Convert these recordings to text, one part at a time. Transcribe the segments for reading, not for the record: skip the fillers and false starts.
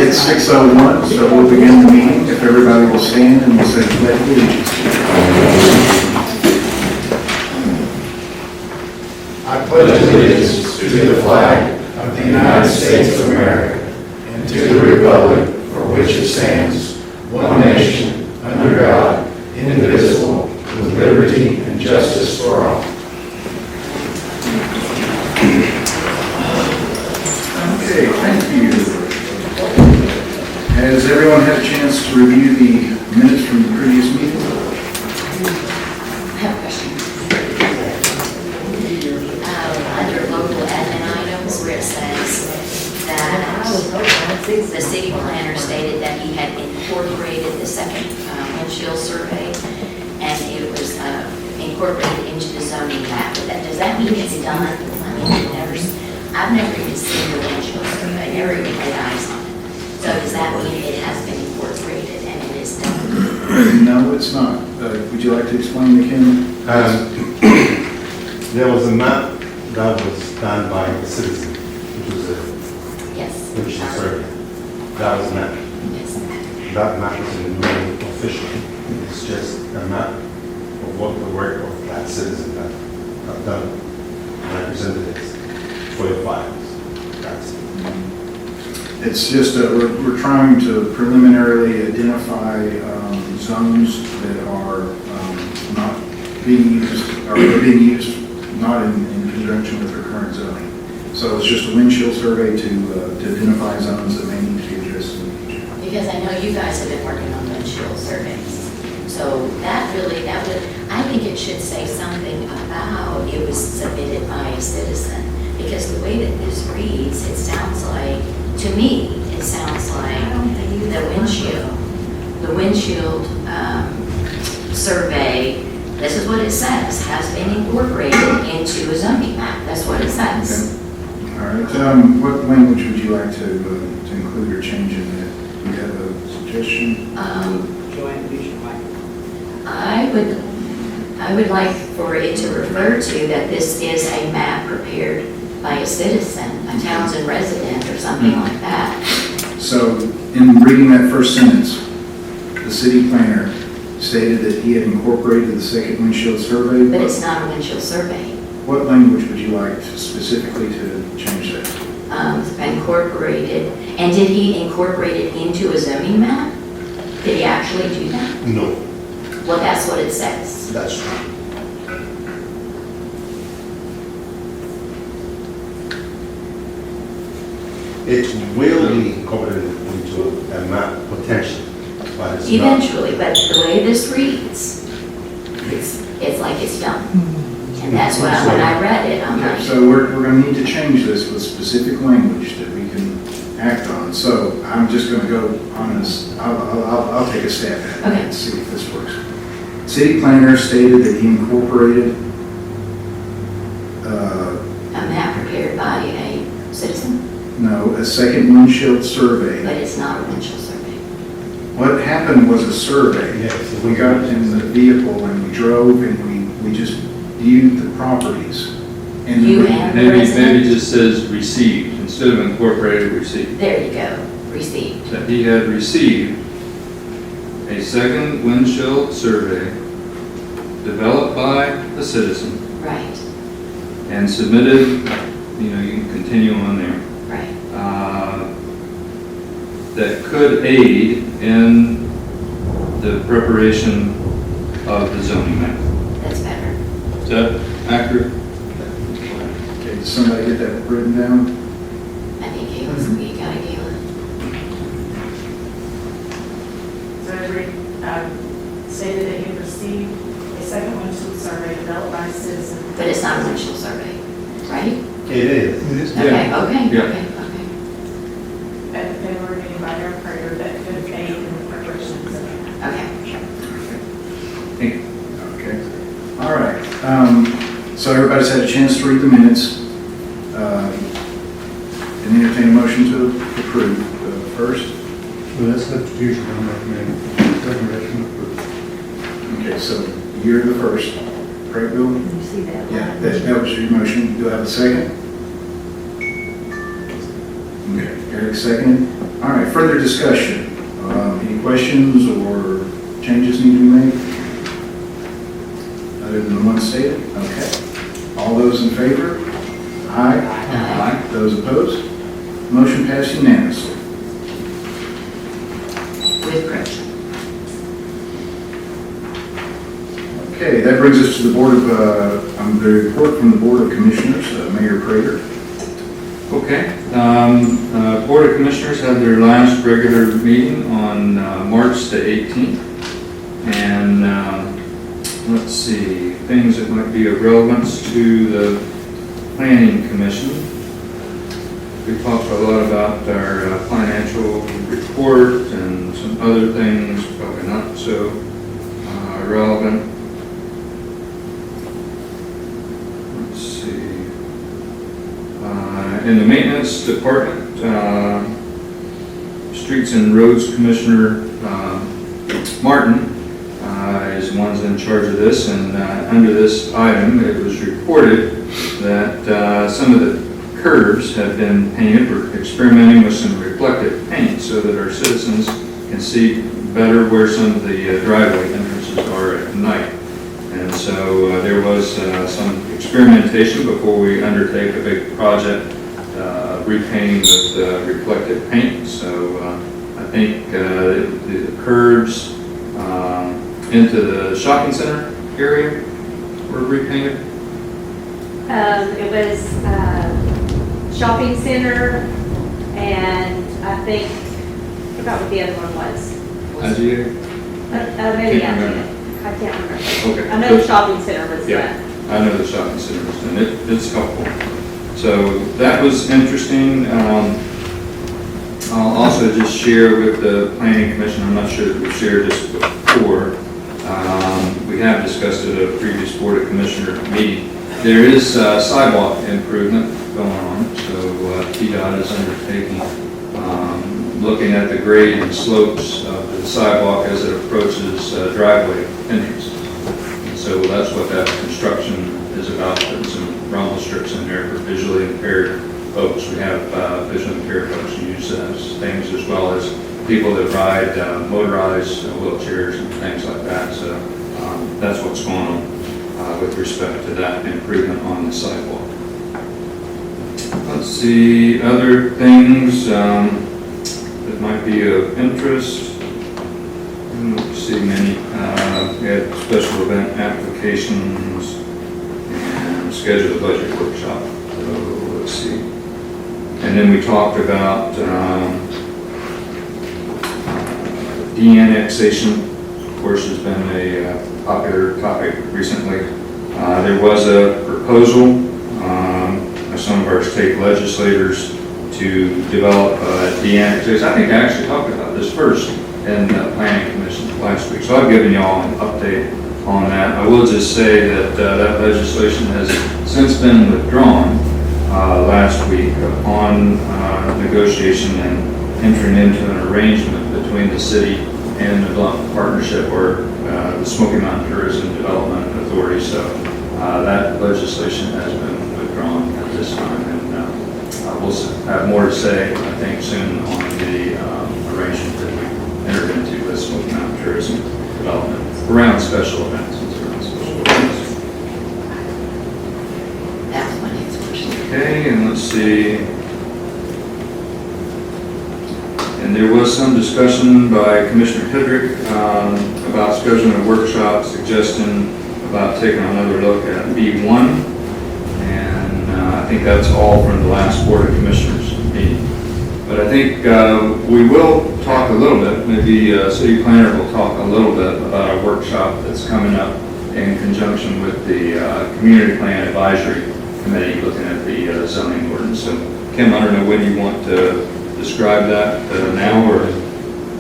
It's 6:01, so we'll begin the meeting. If everybody will stand and we'll say pledge of allegiance. I pledge allegiance to the flag of the United States of America and to the republic for which it stands, one nation, under God, indivisible, with liberty and justice for all. Okay, thank you. Has everyone had a chance to review the minutes from the previous meeting? I have a question. Under local admin items where it says that the city planner stated that he had incorporated the second windshield survey and it was incorporated into the zoning map. Does that mean it's done? I mean, I've never even seen the windshield survey, never even laid eyes on it. So does that mean it has been incorporated and it is done? No, it's not. Would you like to explain to Kim? There was a map that was done by a citizen, which was a Yes. windshield survey. That was a map. Yes. That map is in no way official. It's just a map of what the work of that citizen that have done. And I presented it for your files. That's it. It's just, we're trying to preliminarily identify zones that are not being used, or are being used not in conjunction with their current zoning. So it's just a windshield survey to identify zones that may need to be addressed in the future. Because I know you guys have been working on windshield surveys. So that would, I think it should say something about it was submitted by a citizen. Because the way that this reads, it sounds like, to me, it sounds like the windshield survey, this is what it says, has been incorporated into a zoning map. That's what it says. Okay. All right. What language would you like to include or change in that? Do you have a suggestion? Joanne, use your mic. I would like for it to refer to that this is a map prepared by a citizen, a Townsend resident or something like that. So in reading that first sentence, the city planner stated that he had incorporated the second windshield survey. But it's not a windshield survey. What language would you like specifically to change that? Incorporated. And did he incorporate it into a zoning map? Did he actually do that? No, Well, that's what it says. that's true. It will be incorporated into a map potentially, but it's not. Eventually, but the way this reads, it's like it's done. And that's what when I read it, I'm Okay, like, so we're going to need to change this with specific language that we can act on. So I'm just going to go on this, I'll take a stab at it Okay. and see if this works. City planner stated that he incorporated a map prepared by a citizen, a second windshield survey. but it's not a windshield survey. What happened was a survey. Yes. We got in the vehicle and we drove and we just viewed the properties. And You and the Maybe resident? it just says received, instead of incorporated, received. There you go, received. That he had received a second windshield survey developed by a citizen Right, and submitted, you can continue on there, right. that could aid in the preparation of the zoning map. That's better. Is that accurate? Okay, did somebody get that written down? I think you got it, Galen. So it stated that he received a second windshield survey developed by a citizen. But it's not a windshield survey, right? It is. Okay, okay, Yeah. okay. At the February meeting by their operator that could aid in the preparation of the zoning map. Okay. Thank you. Okay, all right. So everybody's had a chance to read the minutes. And entertain a motion to approve first. Well, that's not usually I'm recommending. Second recommend. Okay, so you're the first. Correct, Bill? You see that? Yeah, that was your motion. Do I have a second? Okay, Eric seconded. All right, further discussion. Any questions or changes need to be made? Other than the one stated? Okay. All those in favor? Aye. Aye. Those opposed? Motion passed unanimously. With correction. Okay, that brings us to the Board of, the report from the Board of Commissioners, Mayor Prater. Okay, Board of Commissioners had their last regular meeting on March the 18th. And let's see, things that might be of relevance to the Planning Commission. We talked a lot about our financial report and some other things, probably not so relevant. Let's see. In the maintenance department, Streets and Roads Commissioner Martin is the one's in charge of this, and under this item, it was reported that some of the curves have been painted. We're experimenting with some reflective paint so that our citizens can see better where some of the driveway entrances are at night. And so there was some experimentation before we undertake a big project repainting with reflective paint. So I think the curves into the shopping center area were repainted. It was shopping center, and I think, I forgot what the other one was. As you, Maybe Can't remember. I can't remember. okay. I know the shopping center was Yeah. done. I know the shopping center was done. It's helpful. So that was interesting. I'll also just share with the Planning Commission, I'm not sure that we've shared this before. We have discussed it at a previous Board of Commissioner meeting. There is sidewalk improvement going on, so TDOT is undertaking, looking at the grade and slopes of the sidewalk as it approaches driveway entrance. And so that's what that construction is about, putting some rumble strips in there for visually impaired folks. We have visually impaired folks who use those things, as well as people that ride motorized wheelchairs and things like that. So that's what's going on with respect to that improvement on the sidewalk. Let's see, other things that might be of interest. I don't see many. We had special event applications and scheduled a budget workshop. So let's see. And then we talked about de-annexation. Of course, has been a popular topic recently. There was a proposal by some of our state legislators to develop de-annexation. I think I actually talked about this first in the Planning Commission last week, so I've given you all an update on that. I will just say that that legislation has since been withdrawn last week upon negotiation and entering into an arrangement between the city and the Blunt Partnership, or the Smoky Mountain Tourism Development Authority. So that legislation has been withdrawn at this time, and we'll have more to say, I think, soon on the arrangement that we entered into with Smoky Mountain Tourism Development around special events. That was my next question. Okay, and let's see. And there was some discussion by Commissioner Hedrick about scheduling a workshop suggesting about taking another look at B1. And I think that's all from the last Board of Commissioners meeting. But I think we will talk a little bit, maybe City Planner will talk a little bit about a workshop that's coming up in conjunction with the Community Plan Advisory Committee looking at the zoning ordinance. So Kim, I don't know when you want to describe that now, or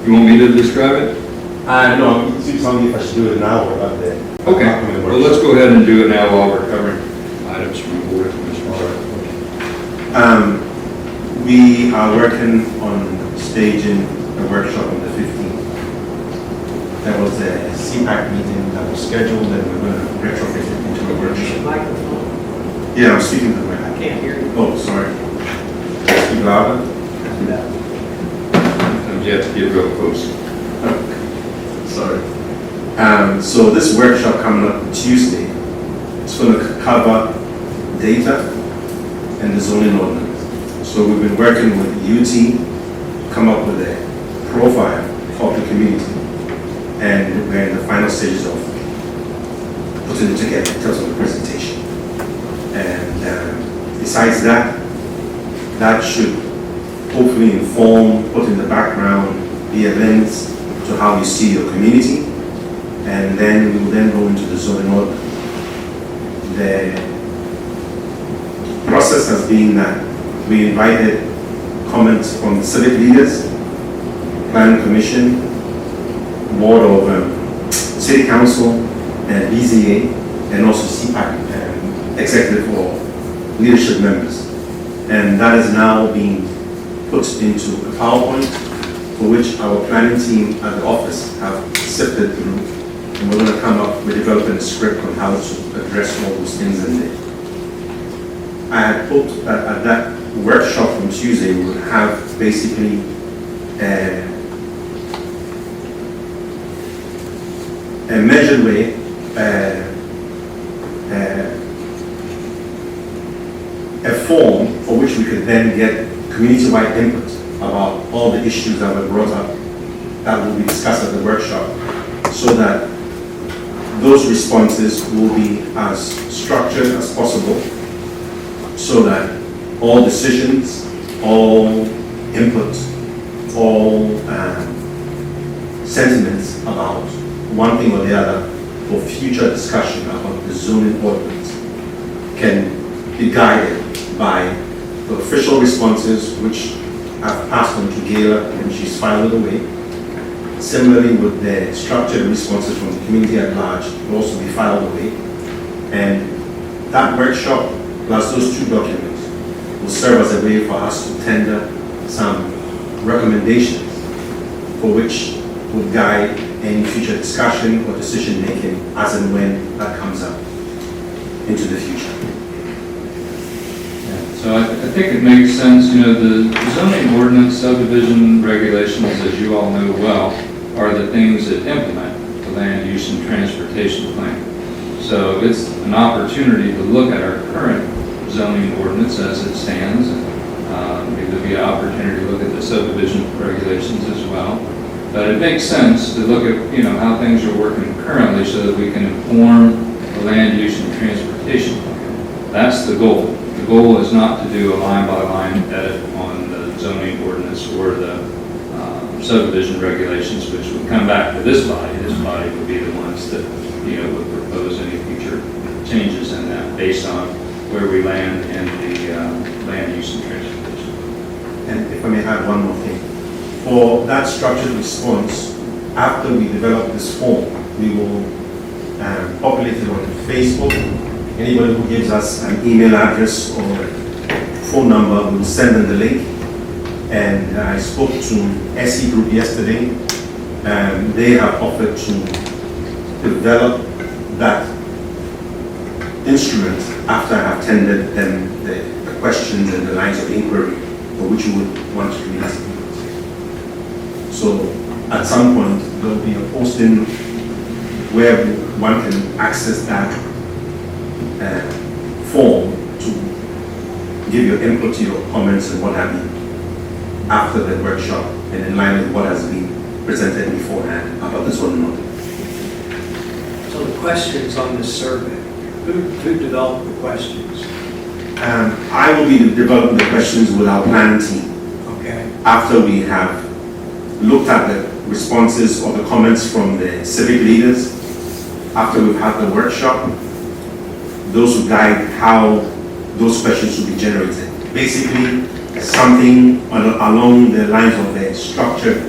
you want me to describe it? No, you tell me if I should do it now or up there. Okay, well, let's go ahead and do it now while we're covering items from the Board of Commissioners. We are working on staging a workshop on the 15th. There was a CPAC meeting that was scheduled, and we're going to retrofit it into a workshop. Microphone. Yeah, I'm speaking to the mic. I can't hear you. Oh, sorry. Speak louder. you have to get real close. Sorry. So this workshop coming up Tuesday, it's going to cover data and the zoning ordinance. So we've been working with UT, come up with a profile of the community, and we're in the final stages of putting it together in terms of the presentation. And besides that, that should hopefully inform, put in the background, the events to how you see your community, and then we will then go into the zoning ordinance. The process has been that we invited comments from the civic leaders, planning commission, board of city council, and BZA, and also CPAC, executive or leadership members. And that is now being put into a PowerPoint for which our planning team at the office have sifted through, and we're going to come up with developing a script on how to address all those things in there. I had hoped that at that workshop on Tuesday we would have basically a measured way, a form for which we could then get community-wide input about all the issues that were brought up that will be discussed at the workshop, so that those responses will be as structured as possible, so that all decisions, all input, all sentiments about one thing or the other for future discussion about the zoning ordinance can be guided by the official responses, which I've passed on to Gayla and she's filed it away. Similarly, with the structured responses from the community at large will also be filed away. And that workshop, plus those two documents, will serve as a way for us to tender some recommendations for which would guide any future discussion or decision making as and when that comes up into the future. So I think it makes sense, the zoning ordinance, subdivision regulations, as you all know well, are the things that implement the land use and transportation plan. So it's an opportunity to look at our current zoning ordinance as it stands, and it would be an opportunity to look at the subdivision regulations as well. But it makes sense to look at, how things are working currently so that we can inform the land use and transportation plan. That's the goal. The goal is not to do a line-by-line edit on the zoning ordinance or the subdivision regulations, which would come back to this body. This body would be the ones that, would propose any future changes in that based on where we land in the land use and transportation. And if I may add one more thing. For that structured response, after we develop this form, we will populate it on Facebook. Anybody who gives us an email address or phone number, we will send them the link. And I spoke to SE Group yesterday, and they have offered to develop that instrument after I have tendered them the questions and the lines of inquiry for which you would want to communicate. So at some point, there will be a posting where one can access that form to give your input, your comments, and what have you after the workshop, and in line with what has been presented beforehand about this one note. So the questions on this survey, who developed the questions? I will be developing the questions with our planning team Okay. after we have looked at the responses or the comments from the civic leaders. After we've had the workshop, those will guide how those questions will be generated. Basically, something along the lines of the structured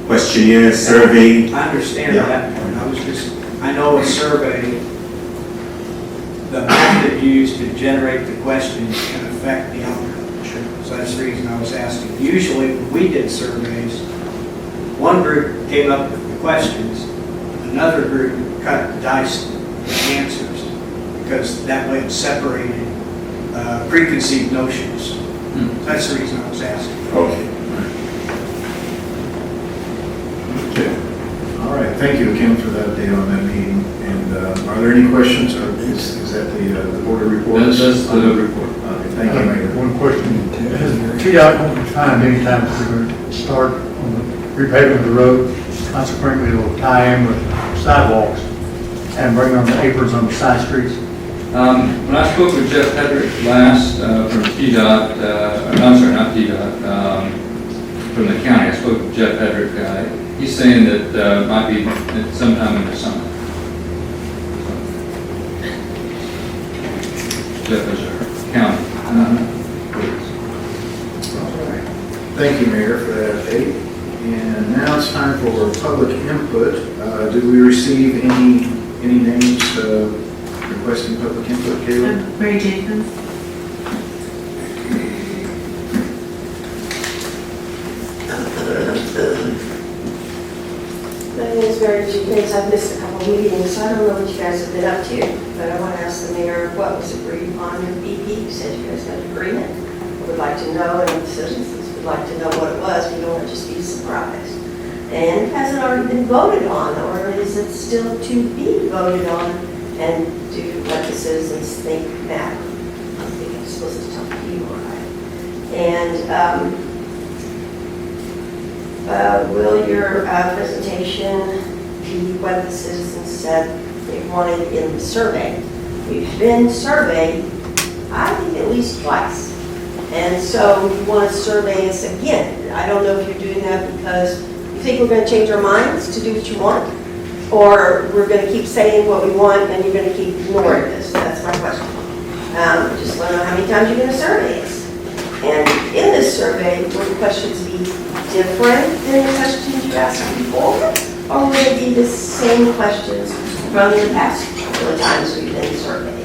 questionnaire, survey. I understand Yeah. that part. I know a survey, the method used to generate the questions can affect the outcome. So that's the reason I was asking. Usually when we did surveys, one group came up with the questions, another group cut diced the answers, because that way it separated preconceived notions. That's the reason I was asking. Okay. Okay. All right, thank you, Kim, for that update on that meeting. And are there any questions, or is that the board of reports? That's the report. Okay, thank you, Mayor. One question. Has TDOT found any time that we're going to start on the repaving of the road? Consequently, it'll tie in with sidewalks and bring on the aprons on the side streets. When I spoke with Jeff Hedrick last from TDOT, I'm sorry, not TDOT, from the county, I spoke with Jeff Hedrick. He's saying that might be sometime in the summer. Jeff is our county. All right. Thank you, Mayor, for that update. And now it's time for public input. Did we receive any names requesting public input, Caleb? Mary Jenkins. My name is Mary Jenkins. I've missed a couple of meetings, so I don't know what you guys have been up to, but I want to ask the mayor what was agreed upon in BP. You said you guys had an agreement. I would like to know, and the citizens would like to know what it was. We don't want to just be surprised. And has it already been voted on, or is it still to be voted on? And do let the citizens think that. I think I'm supposed to talk to you, all right? And will your presentation be what the citizens said they wanted in the survey? We've been surveyed, I think, at least twice. And so you want to survey us again. I don't know if you're doing that because you think we're going to change our minds to do what you want, or we're going to keep saying what we want and you're going to keep ignoring this. That's my question. Just want to know how many times you're going to survey us. And in this survey, will the questions be different than the questions you asked before? Or will it be the same questions from the past couple of times we've been surveyed?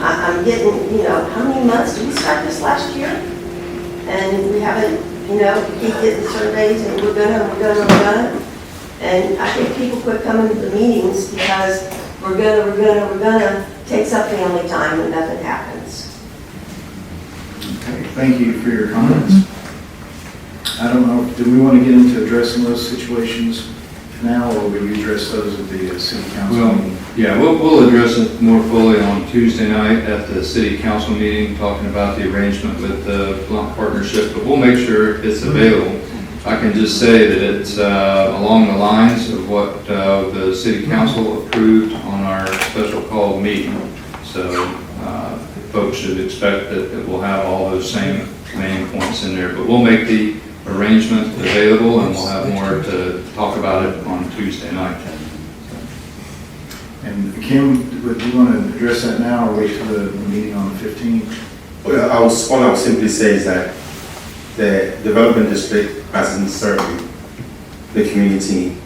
I'm getting, how many months did we start this last year? And we haven't, keep getting surveys and we're gonna. And I think people quit coming to the meetings because we're gonna takes up family time and nothing happens. Okay, thank you for your comments. I don't know, do we want to get into addressing those situations now, or will you address those at the city council Well, meeting? yeah, we'll address it more fully on Tuesday night at the city council meeting, talking about the arrangement with the Blunt Partnership, but we'll make sure it's available. I can just say that it's along the lines of what the city council approved on our special call meeting. So folks should expect that we'll have all those same main points in there, but we'll make the arrangement available and we'll have more to talk about it on Tuesday night. And Kim, would you want to address that now or wait till the meeting on the 15th? Well, all I would simply say is that the development district hasn't surveyed the community,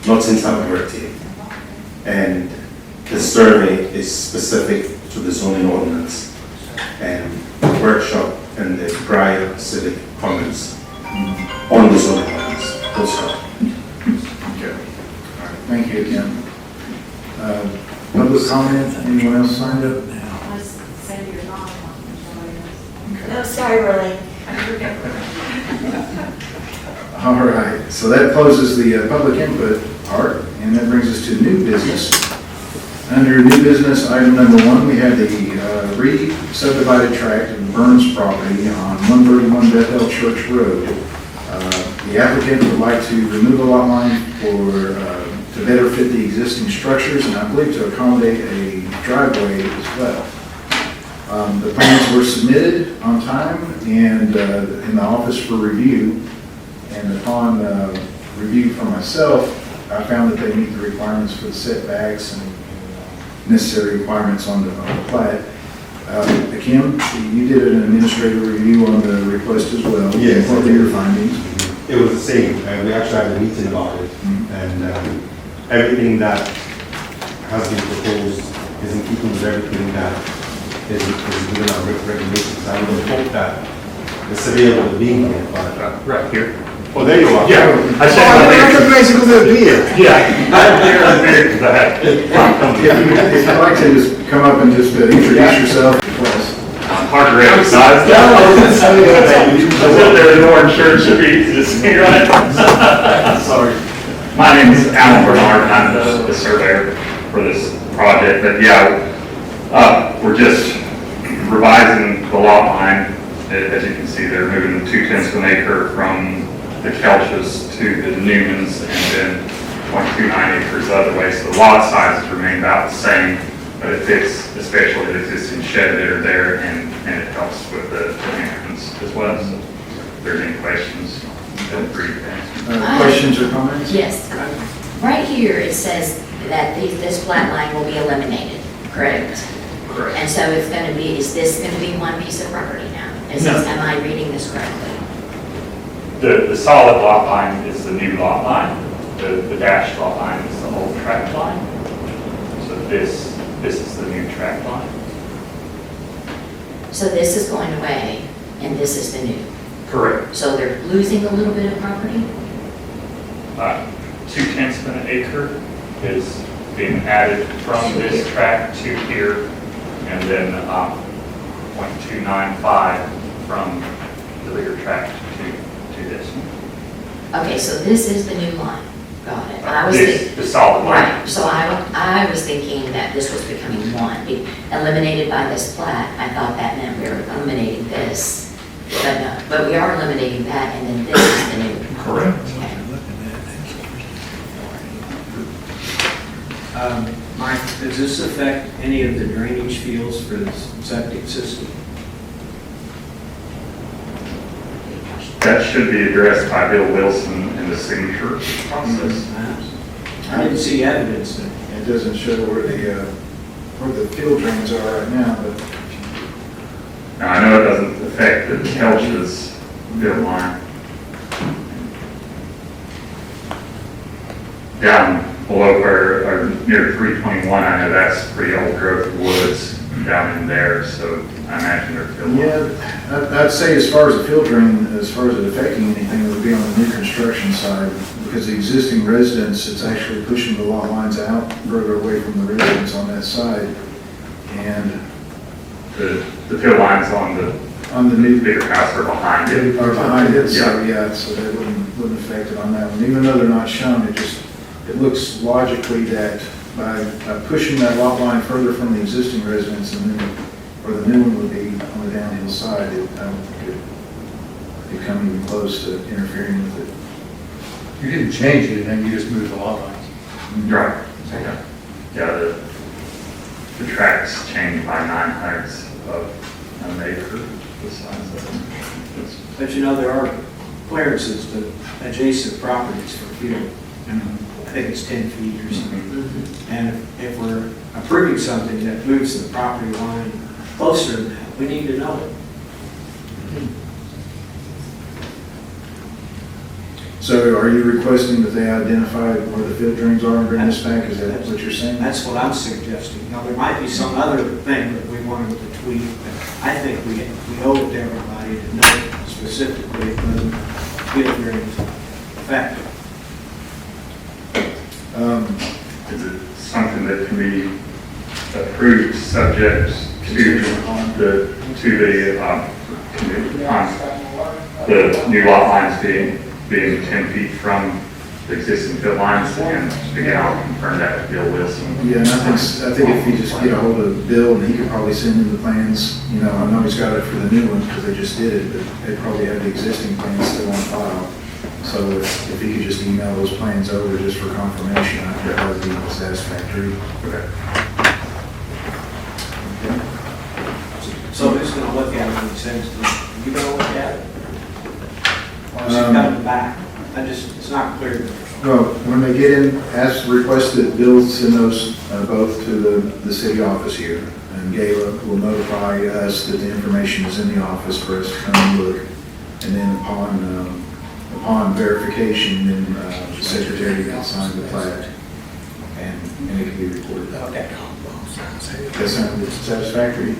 not since I've worked here. And the survey is specific to the zoning ordinance and the workshop and the prior civic comments on the zoning ordinance. Full stop. Okay. All right, thank you again. Public comment, anyone else signed up? I was saying you're not on. Okay. No, sorry, really. All right, so that closes the public input part, and that brings us to new business. Under new business, item number 1, we have the re-subdivided tract of Burns property on 131 Bethel Church Road. The applicant would like to remove the lot line to better fit the existing structures, and I believe to accommodate a driveway as well. The plans were submitted on time and in the office for review, and upon review for myself, I found that they meet the requirements for the setbacks and necessary requirements on the plat. Kim, you did an administrative review on the request as well. Yes. What were your findings? It was the same. We actually had a meeting about it. And everything that has been proposed is in keeping with everything that is within our regulations. I would hope that the surveyor would be here, but Right here. oh, there you are. Yeah, I said Basically, the beer. Yeah, I'm here because I had. If you'd like to just come up and just introduce yourself, please. Hard to recognize. I was up there in orange shirt, should be easy to see, right? Sorry. My name is Alan Bernard, and I'm the surveyor for this project, but yeah, we're just revising the lot line. As you can see, they're moving 2/10 of an acre from the Kelches to the Newmans, and then 0.29 acres the other way, so the lot sizes remain about the same, but it fits especially the existing shed that are there, and it helps with the entrance as well, so if there's any questions, feel free to answer. Questions or comments? Yes. Right here, it says that this flat line will be eliminated, correct? Correct. And so it's going to be, is this going to be one piece of property now? Am I reading this correctly? The solid lot line is the new lot line. The dashed lot line is the old tract line. So this is the new tract line. So this is going away, and this is the new. Correct. So they're losing a little bit of property? 2/10 of an acre is being added from this tract to here, and then 0.295 from the bigger tract to this one. Okay, so this is the new line. Got it. I was thinking, The solid line. right, so I was thinking that this was becoming one, eliminated by this plat. I thought that meant we were eliminating this, but no, but we are eliminating that, and then this is the new. Correct. Okay. Mike, does this affect any of the drainage fields for the septic system? That should be addressed by Bill Wilson in the signature process. I didn't see evidence that. It doesn't show where the field drains are right now, but Now, I know it doesn't affect the Kelch's field line. Down below where, or near 321, I know that's pretty old growth woods down in there, so I imagine their field line. yeah, I'd say as far as the field drain, as far as it affecting anything, it would be on the new construction side, because the existing residents, it's actually pushing the lot lines out further away from the residents on that side. And The field lines on the new, bigger house are behind it. or behind it, so yeah, so that wouldn't affect it on that one. Even though they're not shown, it looks logically that by pushing that lot line further from the existing residents, and then, or the new one would be on the downhill side, I don't think it'd come even close to interfering with it. You didn't change it, and you just moved the lot lines. Right. Yeah, the tracks changed by 9/100 of an acre, the size of it. But you know, there are clearances to adjacent properties for field. I think it's 10 feet or something. And if we're approving something that moves the property line closer than that, we need to know it. So are you requesting that they identify where the field drains are and bring this back? Is that what you're saying? That's what I'm suggesting. Now, there might be some other thing that we wanted to tweak, but I think we owe it to everybody to know specifically when field drains affect. Is it something that can be approved subject to the new lot lines being 10 feet from the existing field lines? And again, I'll confirm that with Bill Wilson. Yeah, and I think if you just get a hold of Bill, and he could probably send in the plans, you know, I know he's got it for the new one, because they just did it, but they probably have the existing plans still on file. So if he could just email those plans over just for confirmation, I think that would be satisfactory. Okay. So who's going to look at it when he sends it? Are you going to look at it? Or is it coming back? It's not clear to me. Well, when they get in, request that Bill send those both to the city office here, and Gayla will notify us that the information is in the office for us to come and look. And then upon verification, then the secretary can sign the plat, and it can be recorded. Okay. That sound satisfactory?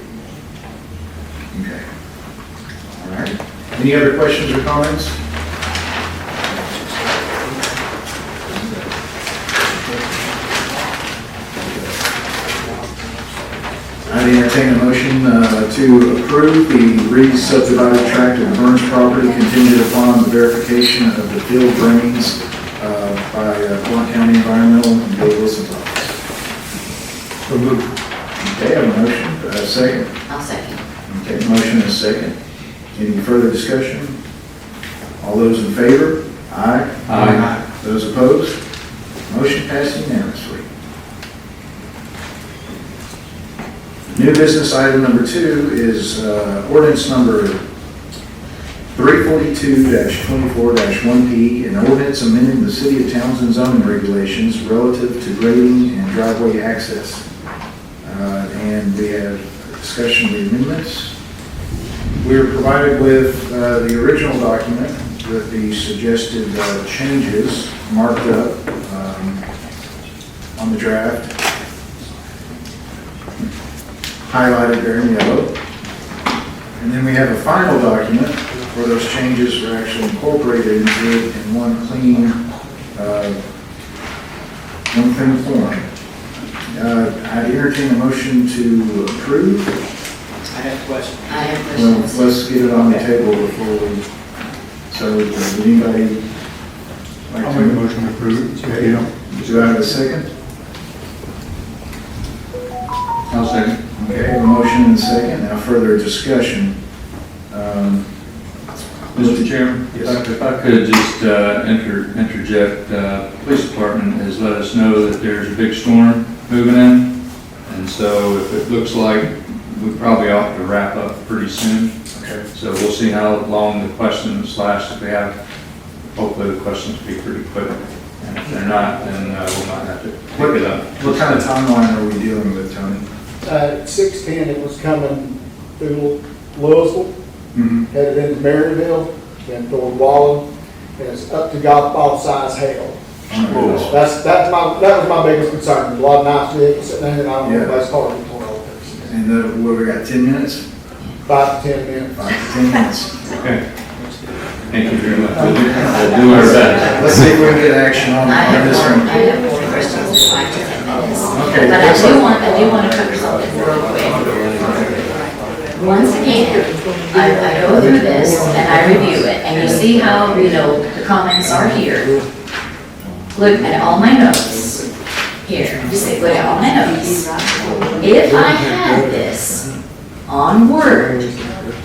Okay. All right. Any other questions or comments? I entertain a motion to approve the re-subdivided tract of the Burns property contingent upon the verification of the field drains by Blount County Environmental and Bill Wilson's office. So moved. Okay, I have a motion, do I have a second? I'll second. Okay, motion is second. Any further discussion? All those in favor? Aye. Aye. Those opposed? Motion passed unanimously. New business item number 2 is ordinance number 342-24-1P, an ordinance amending the City of Townsend zoning regulations relative to grading and driveway access. And we have a discussion of the amendments. We were provided with the original document with the suggested changes marked up on the draft, highlighted there in yellow. And then we have a final document where those changes are actually incorporated into it in one clean form. I'd entertain a motion to approve. I have questions. I have Well, questions. let's get it on the table before we, so would anybody like I'll make a to? motion to approve. Okay, you know. Do I have a second? I'll second. Okay, a motion and a second. Now further discussion. Mr. Chairman, Yes. if I could just interject, police department has let us know that there's a big storm moving in, and so if it looks like we probably ought to wrap up pretty soon. Okay. So we'll see how long the questions last. If we have, hopefully the questions will be pretty quick, and if they're not, then we might have to pick it up. What kind of timeline are we dealing with, Tony? At 6:10, it was coming through Louisville, Mm-hmm. headed into Maryville, then toward Wallen, and it's up to golf ball size hail. That was my biggest concern. A lot of nice vehicles sitting there, and I don't know if that's hard to pull over. And what, we got 10 minutes? 5 to 10 minutes. 5 to 10 minutes. Okay. Thank you very much. We'll do our best. Let's see if we can get action on I have this more, one. I have more questions in 5 to 10 minutes. Okay, But that's I do want to cover something real quick. Once again, I go through this and I review it, and you see how, the comments are here. Look at all my notes. Here, look at all my notes. If I had this on Word,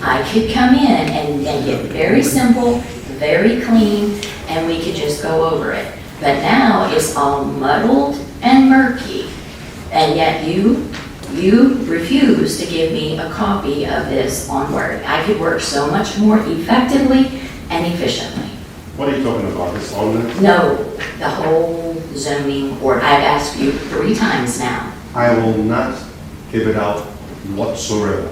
I could come in and get very simple, very clean, and we could just go over it. But now it's all muddled and murky, and yet you refuse to give me a copy of this on Word. I could work so much more effectively and efficiently. What are you talking about, this ordinance? No, the whole zoning, or I've asked you 3 times now, I will not give it out whatsoever.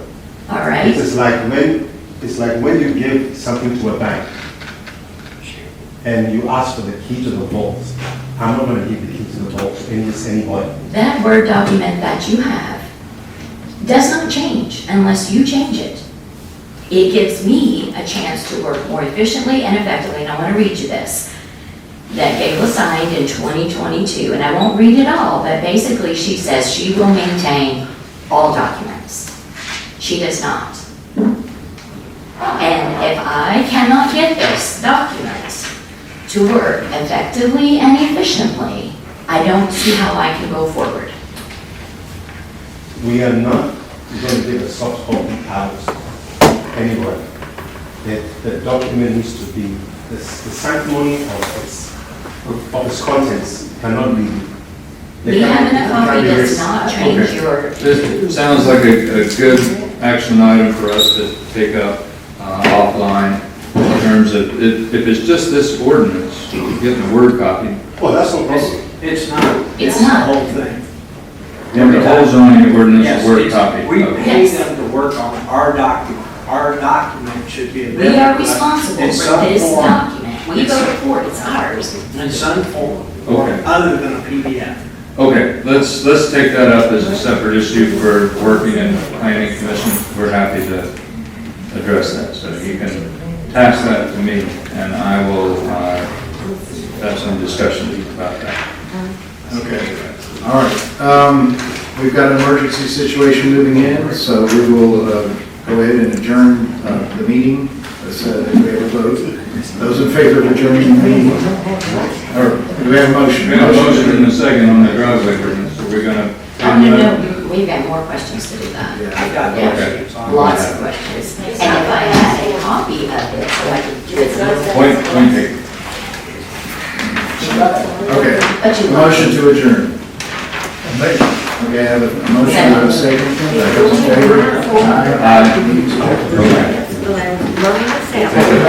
all It right? is like when you give something to a bank and you ask for the key to the vault. I'm not going to give the key to the vault to anybody. That Word document that you have does not change unless you change it. It gives me a chance to work more efficiently and effectively, and I want to read you this. That Gayla signed in 2022, and I won't read it all, but basically she says she will maintain all documents. She does not. And if I cannot get this document to work effectively and efficiently, I don't see how I can go forward. We are not going to give a soft copy out anywhere. The document needs to be, the sanctimony of its contents cannot be. Me having a copy does not change your, This sounds like a good action item for us to take up offline in terms of, if it's just this ordinance, getting a Word copy. Oh, that's no problem. It's not. It's the not. whole thing. And the whole zoning ordinance, Yes, a Word it's- copy. We Okay. pay Yes. them to work on our document. Our document should be available. we are responsible in for some this form- document. We go to court, it's ours. In some form, Okay. other than a PDF. Okay, let's take that up as a separate issue for working in planning commission. We're happy to address that, so you can task that to me, and I will have some discussion about that. Okay, all right. We've got an emergency situation moving in, so we will go ahead and adjourn the meeting. Let's, we have a vote. Those in favor of adjourning the meeting, or Do we have a motion? We have a motion and a second on the driveway ordinance, so we're gonna. Oh, no, we've got more questions to do that. I've got Yeah. questions on Lots of questions. And if I had a copy of it, so I could do it. Point taken. Okay, But you. motion to adjourn. Okay, I have a motion and a second. Those in favor? Aye. Okay. Learning the sound.